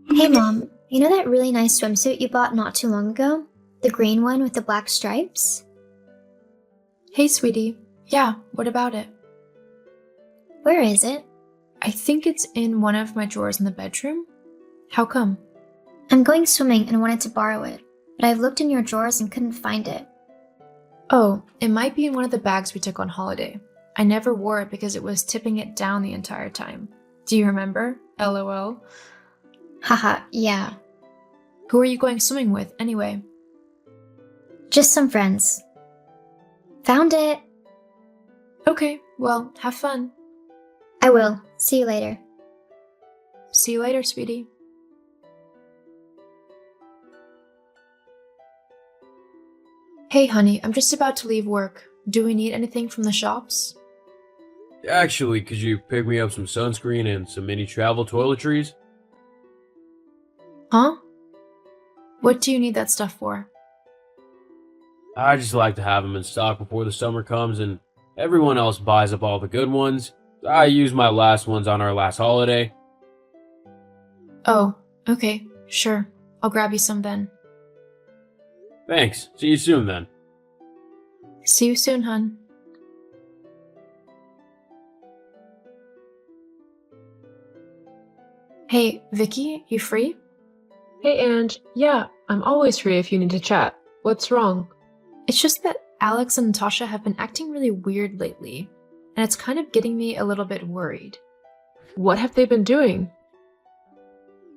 Hey mom, you know that really nice swimsuit you bought not too long ago? The green one with the black stripes? Hey, sweetie. Yeah, what about it? Where is it? I think it's in one of my drawers in the bedroom. How come? I'm going swimming and wanted to borrow it, but I've looked in your drawers and couldn't find it. Oh, it might be in one of the bags we took on holiday. I never wore it because it was tipping it down the entire time. Do you remember? LOL. Haha, yeah. Who are you going swimming with, anyway? Just some friends. Found it! Okay, well, have fun. I will. See you later. See you later, sweetie. Hey, honey, I'm just about to leave work. Do we need anything from the shops? Actually, could you pick me up some sunscreen and some mini travel toiletries? Huh? What do you need that stuff for? I just like to have them in stock before the summer comes and everyone else buys up all the good ones. I used my last ones on our last holiday. Oh, okay, sure. I'll grab you some then. Thanks. See you soon then. See you soon, hun. Hey, Vicky, you free? Hey, Ange. Yeah, I'm always free if you need to chat. What's wrong? It's just that Alex and Natasha have been acting really weird lately, and it's kind of getting me a little bit worried. What have they been doing?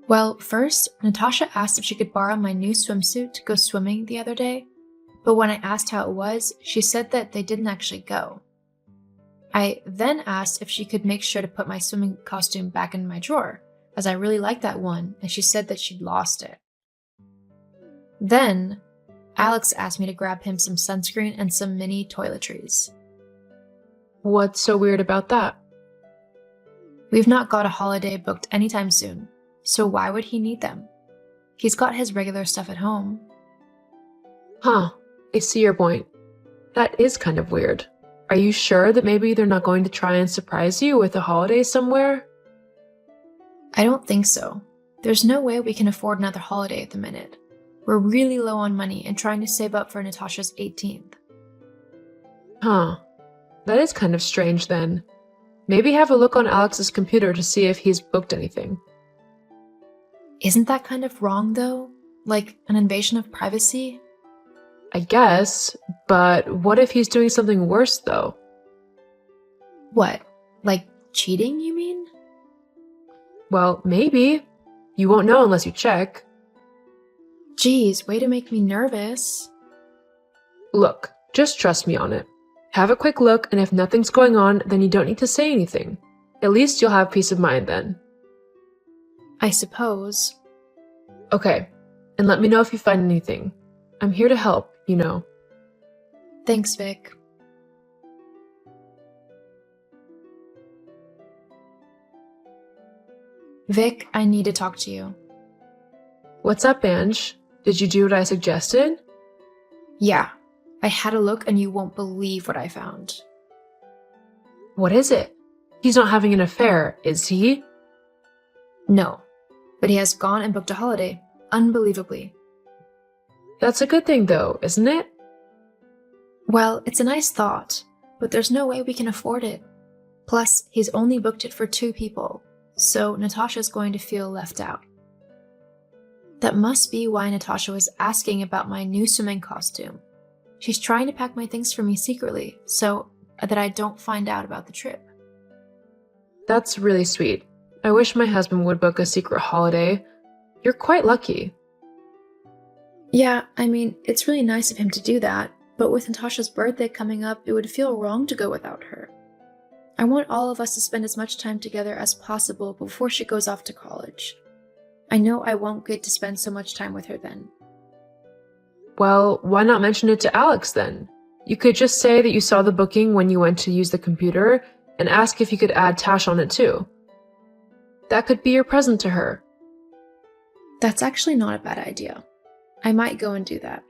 Well, first, Natasha asked if she could borrow my new swimsuit to go swimming the other day, but when I asked how it was, she said that they didn't actually go. I then asked if she could make sure to put my swimming costume back in my drawer, as I really liked that one, and she said that she'd lost it. Then, Alex asked me to grab him some sunscreen and some mini toiletries. What's so weird about that? We've not got a holiday booked anytime soon, so why would he need them? He's got his regular stuff at home. Huh, I see your point. That is kind of weird. Are you sure that maybe they're not going to try and surprise you with a holiday somewhere? I don't think so. There's no way we can afford another holiday at the minute. We're really low on money and trying to save up for Natasha's 18th. Huh, that is kind of strange then. Maybe have a look on Alex's computer to see if he's booked anything. Isn't that kind of wrong, though? Like an invasion of privacy? I guess, but what if he's doing something worse though? What? Like cheating, you mean? Well, maybe. You won't know unless you check. Geez, way to make me nervous. Look, just trust me on it. Have a quick look, and if nothing's going on, then you don't need to say anything. At least you'll have peace of mind then. I suppose. Okay, and let me know if you find anything. I'm here to help, you know. Thanks, Vic. Vic, I need to talk to you. What's up, Ange? Did you do what I suggested? Yeah, I had a look and you won't believe what I found. What is it? He's not having an affair, is he? No, but he has gone and booked a holiday, unbelievably. That's a good thing though, isn't it? Well, it's a nice thought, but there's no way we can afford it. Plus, he's only booked it for 2 people, so Natasha's going to feel left out. That must be why Natasha was asking about my new swimming costume. She's trying to pack my things for me secretly, so that I don't find out about the trip. That's really sweet. I wish my husband would book a secret holiday. You're quite lucky. Yeah, I mean, it's really nice of him to do that, but with Natasha's birthday coming up, it would feel wrong to go without her. I want all of us to spend as much time together as possible before she goes off to college. I know I won't get to spend so much time with her then. Well, why not mention it to Alex then? You could just say that you saw the booking when you went to use the computer and ask if you could add Tash on it too. That could be your present to her. That's actually not a bad idea. I might go and do that.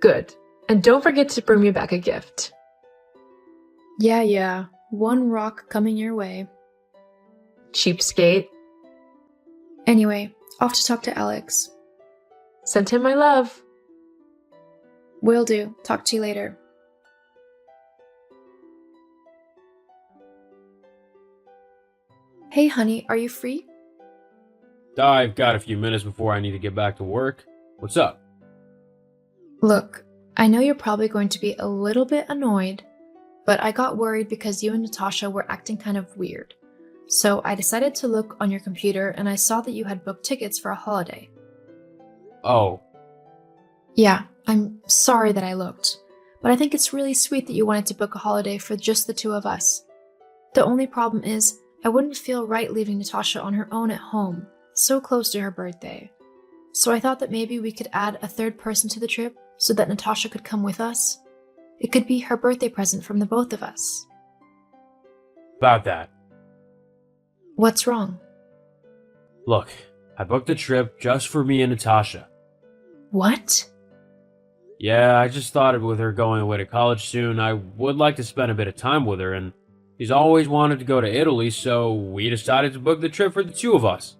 Good. And don't forget to bring me back a gift. Yeah. One rock coming your way. Cheapskate. Anyway, off to talk to Alex. Send him my love. Will do. Talk to you later. Hey, honey, are you free? I've got a few minutes before I need to get back to work. What's up? Look, I know you're probably going to be a little bit annoyed, but I got worried because you and Natasha were acting kind of weird. So I decided to look on your computer and I saw that you had booked tickets for a holiday. Oh, Yeah, I'm sorry that I looked, but I think it's really sweet that you wanted to book a holiday for just the two of us. The only problem is, I wouldn't feel right leaving Natasha on her own at home, so close to her birthday. So I thought that maybe we could add a third person to the trip so that Natasha could come with us. It could be her birthday present from the both of us. about that. What's wrong? Look, I booked a trip just for me and Natasha. What? Yeah, I just thought with her going away to college soon, I would like to spend a bit of time with her, and she's always wanted to go to Italy, so we decided to book the trip for the two of us.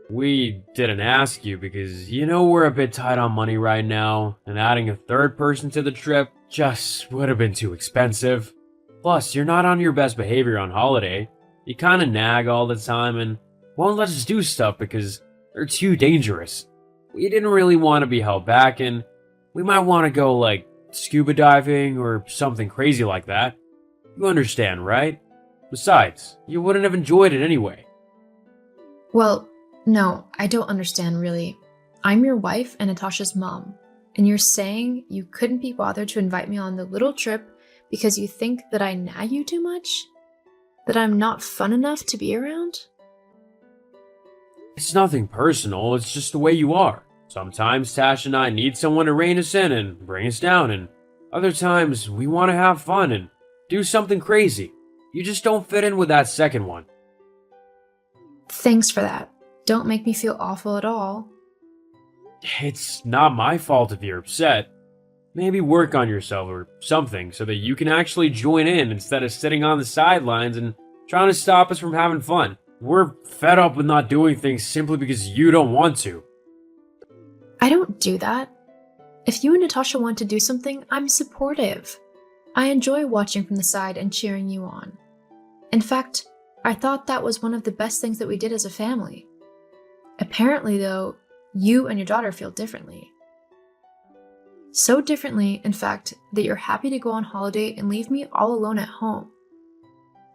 We didn't ask you because you know we're a bit tight on money right now, and adding a third person to the trip just would have been too expensive. Plus, you're not on your best behavior on holiday. You kinda nag all the time and won't let us do stuff because they're too dangerous. We didn't really want to be held back, and we might want to go like scuba diving or something crazy like that. You understand, right? Besides, you wouldn't have enjoyed it anyway. Well, no, I don't understand really. I'm your wife and Natasha's mom, and you're saying you couldn't be bothered to invite me on the little trip because you think that I nag you too much? That I'm not fun enough to be around? It's nothing personal, it's just the way you are. Sometimes Tash and I need someone to rein us in and bring us down, and other times we want to have fun and do something crazy. You just don't fit in with that second one. Thanks for that. Don't make me feel awful at all. It's not my fault if you're upset. Maybe work on yourself or something so that you can actually join in instead of sitting on the sidelines and trying to stop us from having fun. We're fed up with not doing things simply because you don't want to. I don't do that. If you and Natasha want to do something, I'm supportive. I enjoy watching from the side and cheering you on. In fact, I thought that was one of the best things that we did as a family. Apparently, though, you and your daughter feel differently. So differently, in fact, that you're happy to go on holiday and leave me all alone at home.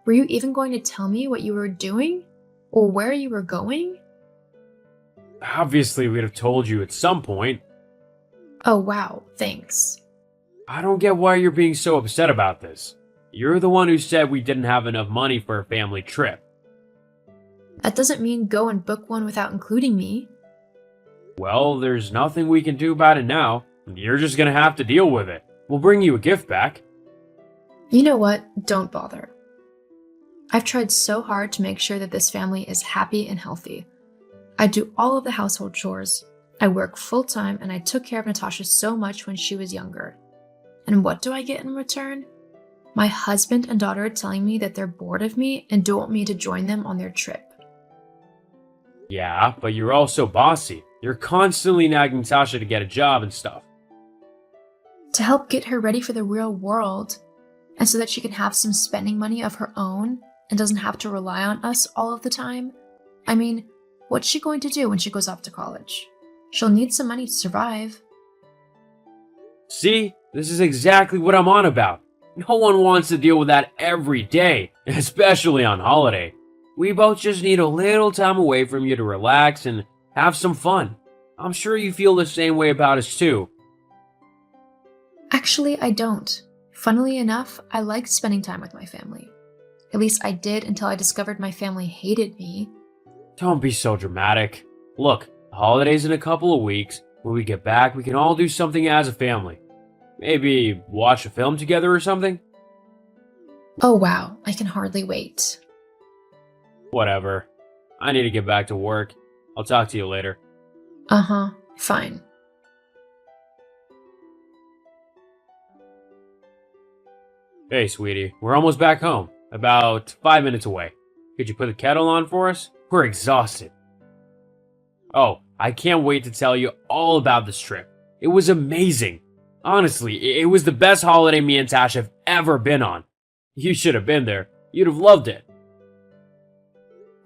Were you even going to tell me what you were doing? Or where you were going? Obviously, we'd have told you at some point. Oh wow, thanks. I don't get why you're being so upset about this. You're the one who said we didn't have enough money for a family trip. That doesn't mean go and book one without including me. Well, there's nothing we can do about it now. You're just gonna have to deal with it. We'll bring you a gift back. You know what? Don't bother. I've tried so hard to make sure that this family is happy and healthy. I do all of the household chores. I work full-time and I took care of Natasha so much when she was younger. And what do I get in return? My husband and daughter telling me that they're bored of me and don't want me to join them on their trip. Yeah, but you're also bossy. You're constantly nagging Tasha to get a job and stuff. To help get her ready for the real world, and so that she can have some spending money of her own and doesn't have to rely on us all of the time. I mean, what's she going to do when she goes off to college? She'll need some money to survive. See? This is exactly what I'm on about. No one wants to deal with that every day, especially on holiday. We both just need a little time away from you to relax and have some fun. I'm sure you feel the same way about us too. Actually, I don't. Funnily enough, I like spending time with my family. At least I did until I discovered my family hated me. Don't be so dramatic. Look, the holiday's in a couple of weeks. When we get back, we can all do something as a family. Maybe watch a film together or something? Oh wow, I can hardly wait. Whatever. I need to get back to work. I'll talk to you later. Uh-huh, fine. Hey, sweetie, we're almost back home. About 5 minutes away. Could you put the kettle on for us? We're exhausted. Oh, I can't wait to tell you all about this trip. It was amazing. Honestly, it was the best holiday me and Tash have ever been on. You should have been there. You'd have loved it.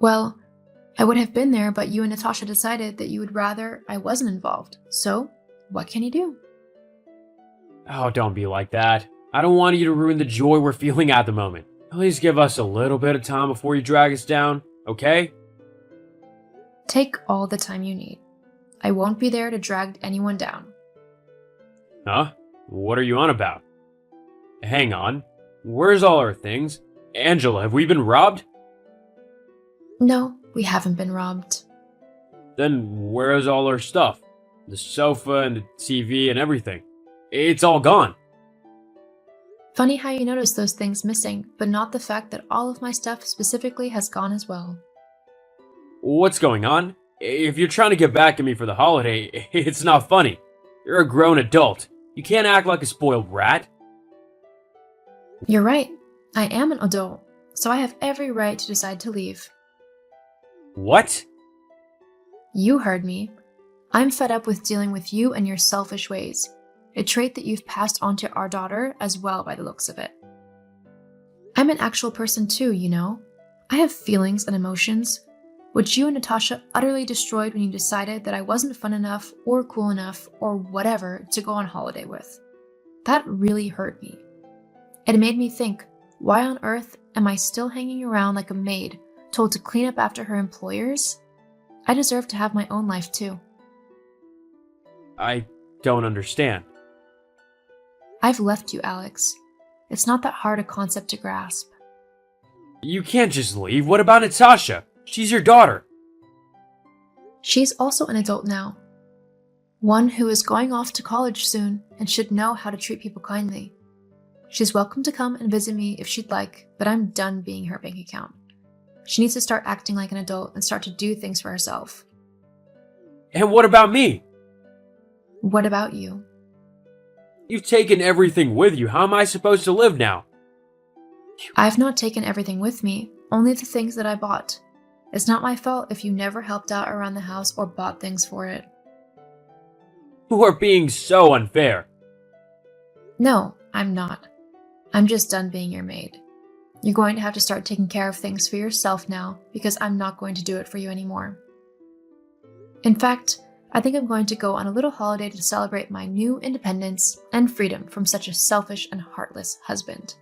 Well, I would have been there, but you and Natasha decided that you would rather I wasn't involved. So, what can you do? Oh, don't be like that. I don't want you to ruin the joy we're feeling at the moment. Please give us a little bit of time before you drag us down, okay? Take all the time you need. I won't be there to drag anyone down. Huh? What are you on about? Hang on. Where's all our things? Angela, have we been robbed? No, we haven't been robbed. Then where's all our stuff? The sofa and the TV and everything. It's all gone. Funny how you notice those things missing, but not the fact that all of my stuff specifically has gone as well. What's going on? If you're trying to get back at me for the holiday, it's not funny. You're a grown adult. You can't act like a spoiled rat. You're right. I am an adult, so I have every right to decide to leave. What? You heard me. I'm fed up with dealing with you and your selfish ways. A trait that you've passed on to our daughter as well by the looks of it. I'm an actual person too, you know. I have feelings and emotions, which you and Natasha utterly destroyed when you decided that I wasn't fun enough or cool enough or whatever to go on holiday with. That really hurt me. It made me think, why on earth am I still hanging around like a maid, told to clean up after her employers? I deserve to have my own life too. I don't understand. I've left you, Alex. It's not that hard a concept to grasp. You can't just leave. What about Natasha? She's your daughter. She's also an adult now. One who is going off to college soon and should know how to treat people kindly. She's welcome to come and visit me if she'd like, but I'm done being her bank account. She needs to start acting like an adult and start to do things for herself. And what about me? What about you? You've taken everything with you. How am I supposed to live now? I've not taken everything with me, only the things that I bought. It's not my fault if you never helped out around the house or bought things for it. You are being so unfair. No, I'm not. I'm just done being your maid. You're going to have to start taking care of things for yourself now because I'm not going to do it for you anymore. In fact, I think I'm going to go on a little holiday to celebrate my new independence and freedom from such a selfish and heartless husband.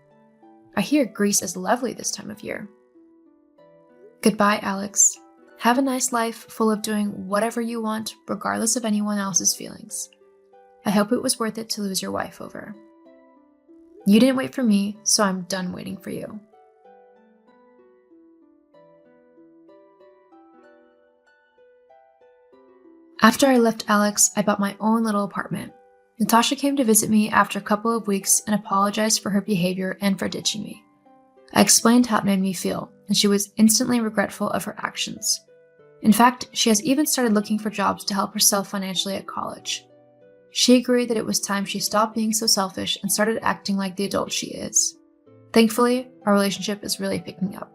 I hear Greece is lovely this time of year. Goodbye, Alex. Have a nice life full of doing whatever you want, regardless of anyone else's feelings. I hope it was worth it to lose your wife over. You didn't wait for me, so I'm done waiting for you. After I left Alex, I bought my own little apartment. Natasha came to visit me after a couple of weeks and apologized for her behavior and for ditching me. I explained how it made me feel, and she was instantly regretful of her actions. In fact, she has even started looking for jobs to help herself financially at college. She agreed that it was time she stopped being so selfish and started acting like the adult she is. Thankfully, our relationship is really picking up.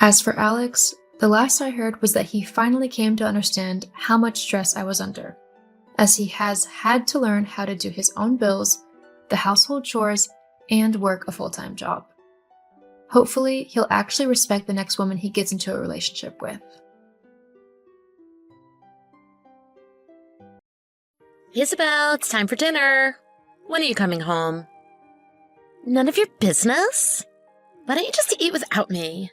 As for Alex, the last I heard was that he finally came to understand how much stress I was under, as he has had to learn how to do his own bills, the household chores, and work a full-time job. Hopefully, he'll actually respect the next woman he gets into a relationship with. Isabel, it's time for dinner. When are you coming home? None of your business? Why don't you just eat without me?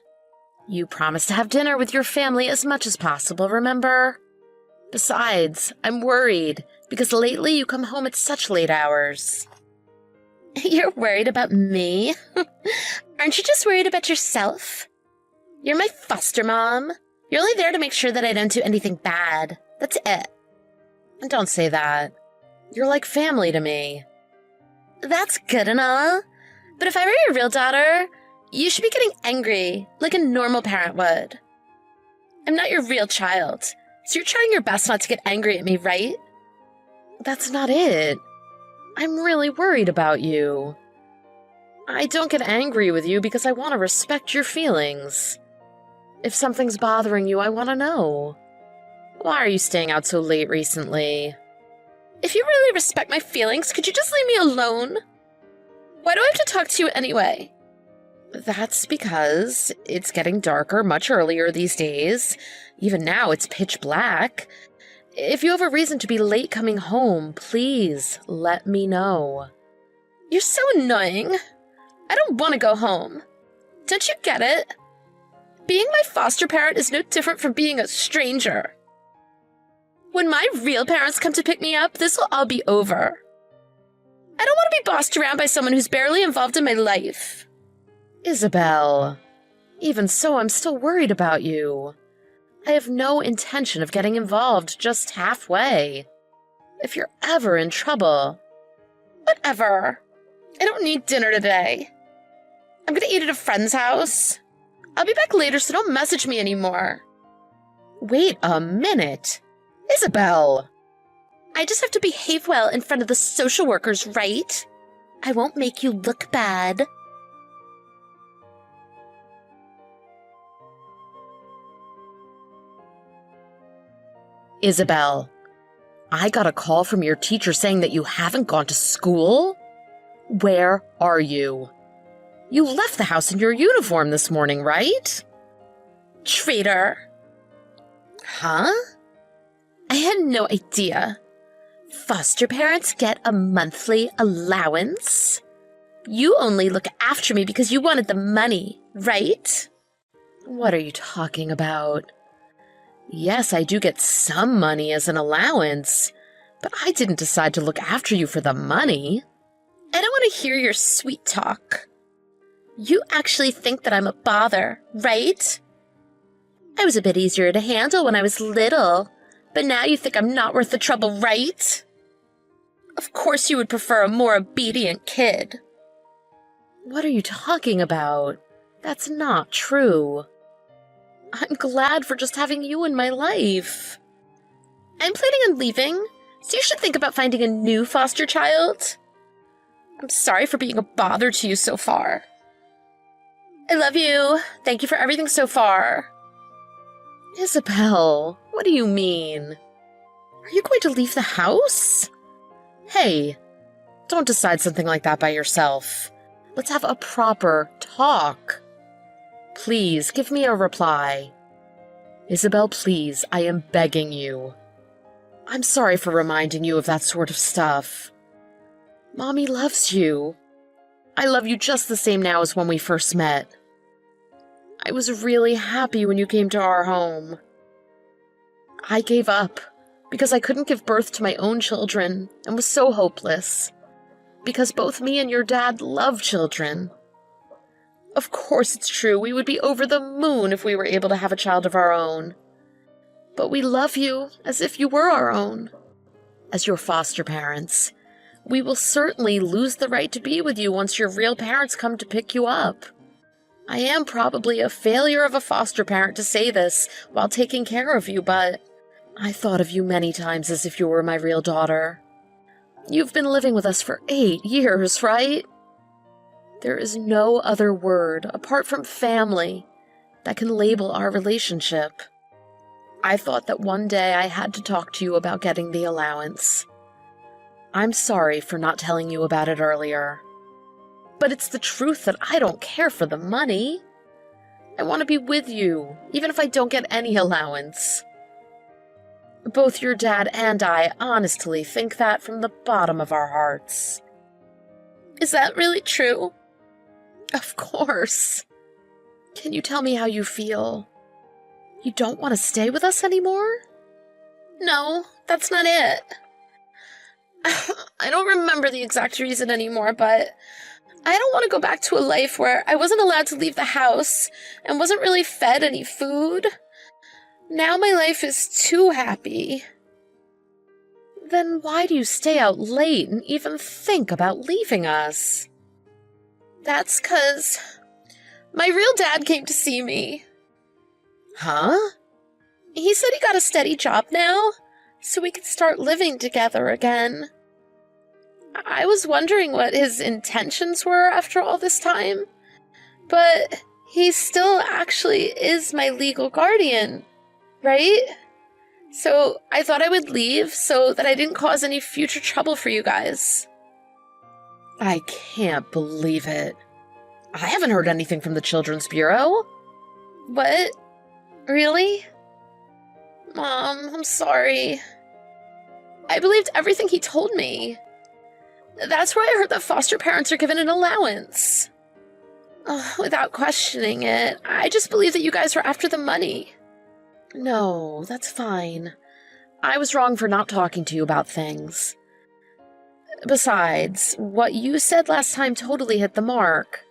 You promised to have dinner with your family as much as possible, remember? Besides, I'm worried, because lately you come home at such late hours. You're worried about me? Aren't you just worried about yourself? You're my foster mom. You're only there to make sure that I don't do anything bad. That's it. And don't say that. You're like family to me. That's good and all. But if I were your real daughter, you should be getting angry, like a normal parent would. I'm not your real child, so you're trying your best not to get angry at me, right? That's not it. I'm really worried about you. I don't get angry with you because I want to respect your feelings. If something's bothering you, I want to know. Why are you staying out so late recently? If you really respect my feelings, could you just leave me alone? Why do I have to talk to you anyway? That's because it's getting darker much earlier these days. Even now, it's pitch black. If you have a reason to be late coming home, please let me know. You're so annoying. I don't want to go home. Don't you get it? Being my foster parent is no different from being a stranger. When my real parents come to pick me up, this will all be over. I don't want to be bossed around by someone who's barely involved in my life. Isabel, even so, I'm still worried about you. I have no intention of getting involved just halfway. If you're ever in trouble... Whatever. I don't need dinner today. I'm gonna eat at a friend's house. I'll be back later, so don't message me anymore. Wait a minute. Isabel! I just have to behave well in front of the social workers, right? I won't make you look bad. Isabel, I got a call from your teacher saying that you haven't gone to school? Where are you? You left the house in your uniform this morning, right? Traitor. Huh? I had no idea. Foster parents get a monthly allowance? You only look after me because you wanted the money, right? What are you talking about? Yes, I do get some money as an allowance, but I didn't decide to look after you for the money. I don't want to hear your sweet talk. You actually think that I'm a bother, right? I was a bit easier to handle when I was little, but now you think I'm not worth the trouble, right? Of course you would prefer a more obedient kid. What are you talking about? That's not true. I'm glad for just having you in my life. I'm planning on leaving, so you should think about finding a new foster child. I'm sorry for being a bother to you so far. I love you. Thank you for everything so far. Isabel, what do you mean? Are you going to leave the house? Hey, don't decide something like that by yourself. Let's have a proper talk. Please, give me a reply. Isabel, please, I am begging you. I'm sorry for reminding you of that sort of stuff. Mommy loves you. I love you just the same now as when we first met. I was really happy when you came to our home. I gave up because I couldn't give birth to my own children and was so hopeless. Because both me and your dad love children. Of course it's true, we would be over the moon if we were able to have a child of our own. But we love you as if you were our own. As your foster parents, we will certainly lose the right to be with you once your real parents come to pick you up. I am probably a failure of a foster parent to say this while taking care of you, but I thought of you many times as if you were my real daughter. You've been living with us for 8 years, right? There is no other word, apart from family, that can label our relationship. I thought that one day I had to talk to you about getting the allowance. I'm sorry for not telling you about it earlier. But it's the truth that I don't care for the money. I want to be with you, even if I don't get any allowance. Both your dad and I honestly think that from the bottom of our hearts. Is that really true? Of course. Can you tell me how you feel? You don't want to stay with us anymore? No, that's not it. I don't remember the exact reason anymore, but I don't want to go back to a life where I wasn't allowed to leave the house and wasn't really fed any food. Now my life is too happy. Then why do you stay out late and even think about leaving us? That's 'cause my real dad came to see me. Huh? He said he got a steady job now, so we could start living together again. I was wondering what his intentions were after all this time, but He still actually is my legal guardian, right? So I thought I would leave so that I didn't cause any future trouble for you guys. I can't believe it. I haven't heard anything from the Children's Bureau. What? Really? Mom, I'm sorry. I believed everything he told me. That's where I heard that foster parents are given an allowance. Without questioning it, I just believed that you guys were after the money. No, that's fine. I was wrong for not talking to you about things. Besides, what you said last time totally hit the mark.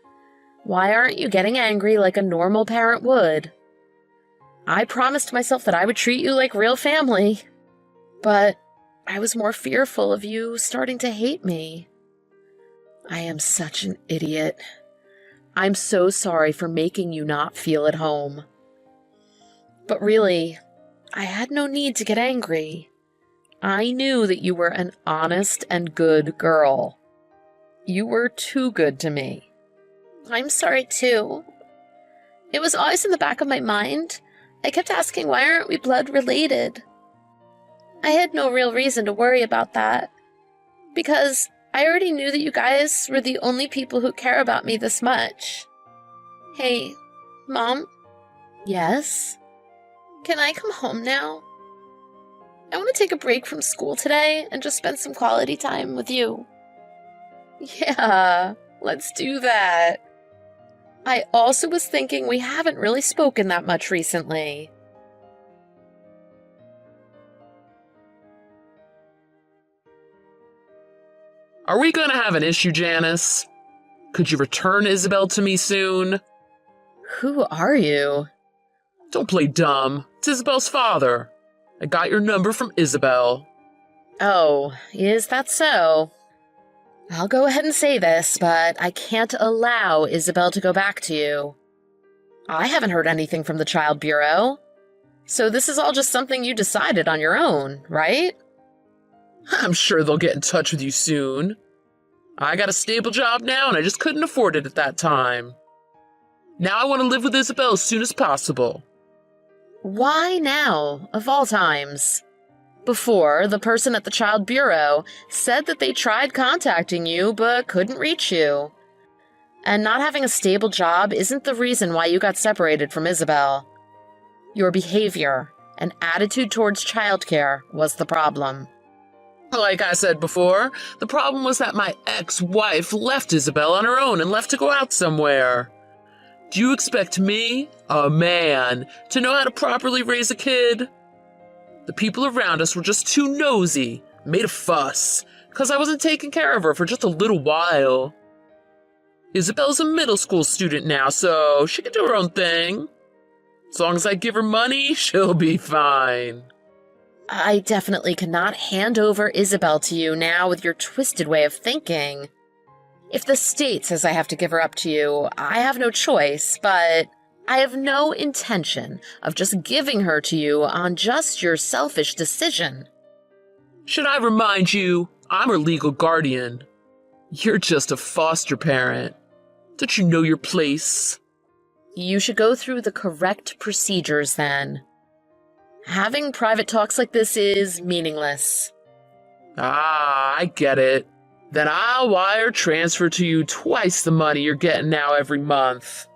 Why aren't you getting angry like a normal parent would? I promised myself that I would treat you like real family, but I was more fearful of you starting to hate me. I am such an idiot. I'm so sorry for making you not feel at home. But really, I had no need to get angry. I knew that you were an honest and good girl. You were too good to me. I'm sorry too. It was always in the back of my mind. I kept asking, why aren't we blood related? I had no real reason to worry about that, because I already knew that you guys were the only people who care about me this much. Hey, Mom? Yes? Can I come home now? I want to take a break from school today and just spend some quality time with you. Yeah, let's do that. I also was thinking we haven't really spoken that much recently. Are we gonna have an issue, Janice? Could you return Isabel to me soon? Who are you? Don't play dumb. It's Isabel's father. I got your number from Isabel. Oh, is that so? I'll go ahead and say this, but I can't allow Isabel to go back to you. I haven't heard anything from the Child Bureau. So this is all just something you decided on your own, right? I'm sure they'll get in touch with you soon. I got a stable job now and I just couldn't afford it at that time. Now I want to live with Isabel as soon as possible. Why now, of all times? Before, the person at the Child Bureau said that they tried contacting you but couldn't reach you. And not having a stable job isn't the reason why you got separated from Isabel. Your behavior and attitude towards childcare was the problem. Like I said before, the problem was that my ex-wife left Isabel on her own and left to go out somewhere. Do you expect me, a man, to know how to properly raise a kid? The people around us were just too nosy, made a fuss, because I wasn't taking care of her for just a little while. Isabel's a middle school student now, so she can do her own thing. As long as I give her money, she'll be fine. I definitely cannot hand over Isabel to you now with your twisted way of thinking. If the state says I have to give her up to you, I have no choice, but I have no intention of just giving her to you on just your selfish decision. Should I remind you, I'm her legal guardian. You're just a foster parent. Don't you know your place? You should go through the correct procedures then. Having private talks like this is meaningless. Ah, I get it. Then I'll wire transfer to you twice the money you're getting now every month.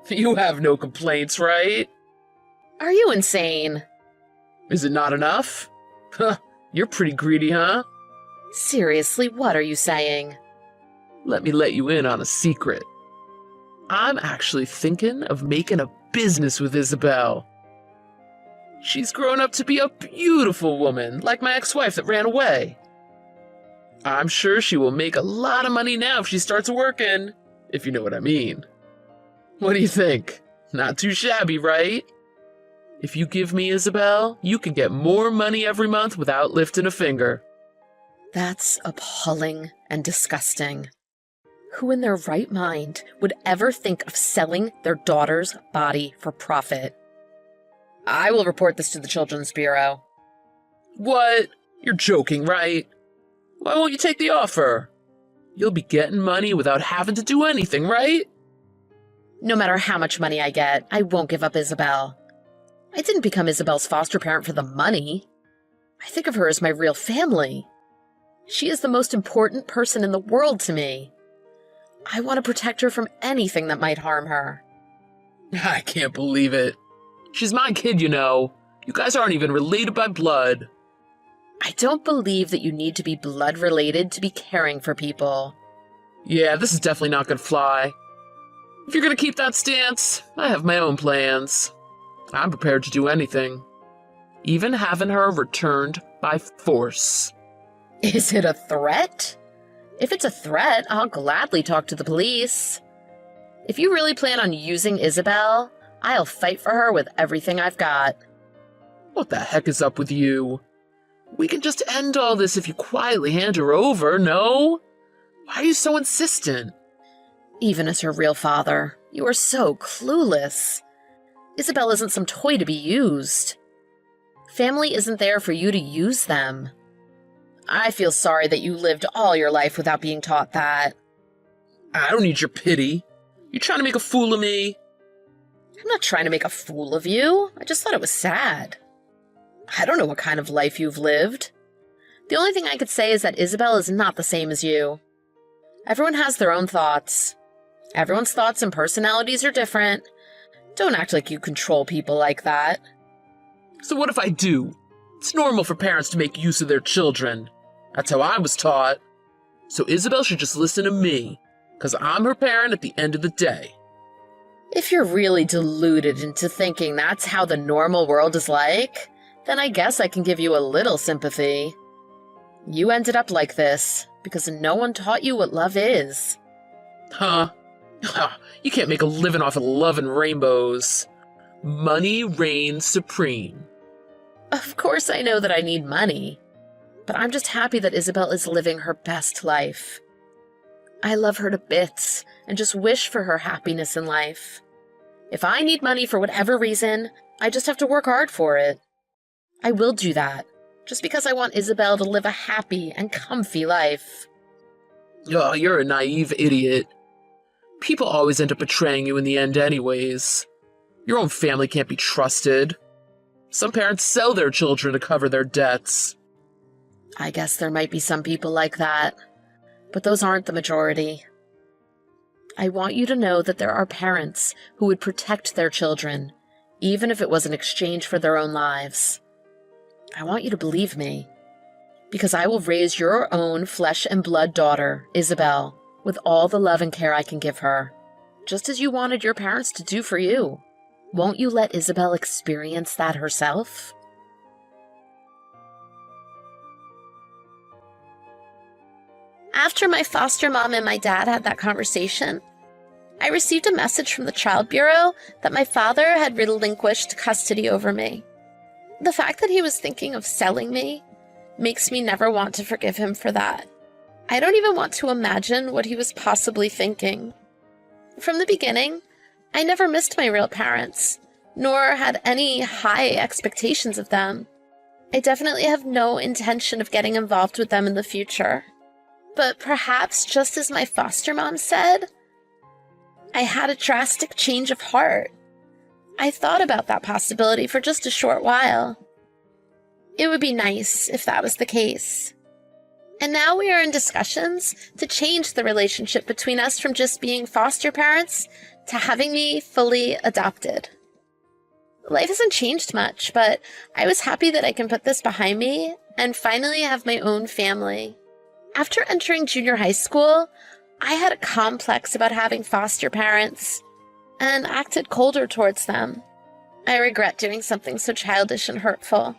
You have no complaints, right? Are you insane? Is it not enough? Huh, you're pretty greedy, huh? Seriously, what are you saying? Let me let you in on a secret. I'm actually thinking of making a business with Isabel. She's grown up to be a beautiful woman, like my ex-wife that ran away. I'm sure she will make a lot of money now if she starts working, if you know what I mean. What do you think? Not too shabby, right? If you give me Isabel, you can get more money every month without lifting a finger. That's appalling and disgusting. Who in their right mind would ever think of selling their daughter's body for profit? I will report this to the Children's Bureau. What? You're joking, right? Why won't you take the offer? You'll be getting money without having to do anything, right? No matter how much money I get, I won't give up Isabel. I didn't become Isabel's foster parent for the money. I think of her as my real family. She is the most important person in the world to me. I want to protect her from anything that might harm her. I can't believe it. She's my kid, you know. You guys aren't even related by blood. I don't believe that you need to be blood related to be caring for people. Yeah, this is definitely not gonna fly. If you're gonna keep that stance, I have my own plans. I'm prepared to do anything. Even having her returned by force. Is it a threat? If it's a threat, I'll gladly talk to the police. If you really plan on using Isabel, I'll fight for her with everything I've got. What the heck is up with you? We can just end all this if you quietly hand her over, no? Why are you so insistent? Even as her real father, you are so clueless. Isabel isn't some toy to be used. Family isn't there for you to use them. I feel sorry that you lived all your life without being taught that. I don't need your pity. You trying to make a fool of me? I'm not trying to make a fool of you. I just thought it was sad. I don't know what kind of life you've lived. The only thing I could say is that Isabel is not the same as you. Everyone has their own thoughts. Everyone's thoughts and personalities are different. Don't act like you control people like that. So what if I do? It's normal for parents to make use of their children. That's how I was taught. So Isabel should just listen to me, because I'm her parent at the end of the day. If you're really deluded into thinking that's how the normal world is like, then I guess I can give you a little sympathy. You ended up like this because no one taught you what love is. Huh? You can't make a living off of love and rainbows. Money reigns supreme. Of course I know that I need money, but I'm just happy that Isabel is living her best life. I love her to bits and just wish for her happiness in life. If I need money for whatever reason, I just have to work hard for it. I will do that, just because I want Isabel to live a happy and comfy life. Oh, you're a naive idiot. People always end up betraying you in the end anyways. Your own family can't be trusted. Some parents sell their children to cover their debts. I guess there might be some people like that, but those aren't the majority. I want you to know that there are parents who would protect their children, even if it was in exchange for their own lives. I want you to believe me, because I will raise your own flesh and blood daughter, Isabel, with all the love and care I can give her, just as you wanted your parents to do for you. Won't you let Isabel experience that herself? After my foster mom and my dad had that conversation, I received a message from the Child Bureau that my father had relinquished custody over me. The fact that he was thinking of selling me makes me never want to forgive him for that. I don't even want to imagine what he was possibly thinking. From the beginning, I never missed my real parents, nor had any high expectations of them. I definitely have no intention of getting involved with them in the future. But perhaps, just as my foster mom said, I had a drastic change of heart. I thought about that possibility for just a short while. It would be nice if that was the case. And now we are in discussions to change the relationship between us from just being foster parents to having me fully adopted. Life hasn't changed much, but I was happy that I can put this behind me and finally have my own family. After entering junior high school, I had a complex about having foster parents and acted colder towards them. I regret doing something so childish and hurtful.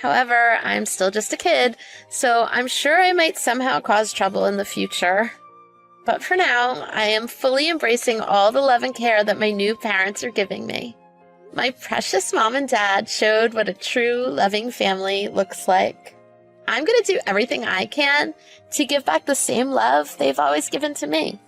However, I'm still just a kid, so I'm sure I might somehow cause trouble in the future. But for now, I am fully embracing all the love and care that my new parents are giving me. My precious mom and dad showed what a true, loving family looks like. I'm going to do everything I can to give back the same love they've always given to me.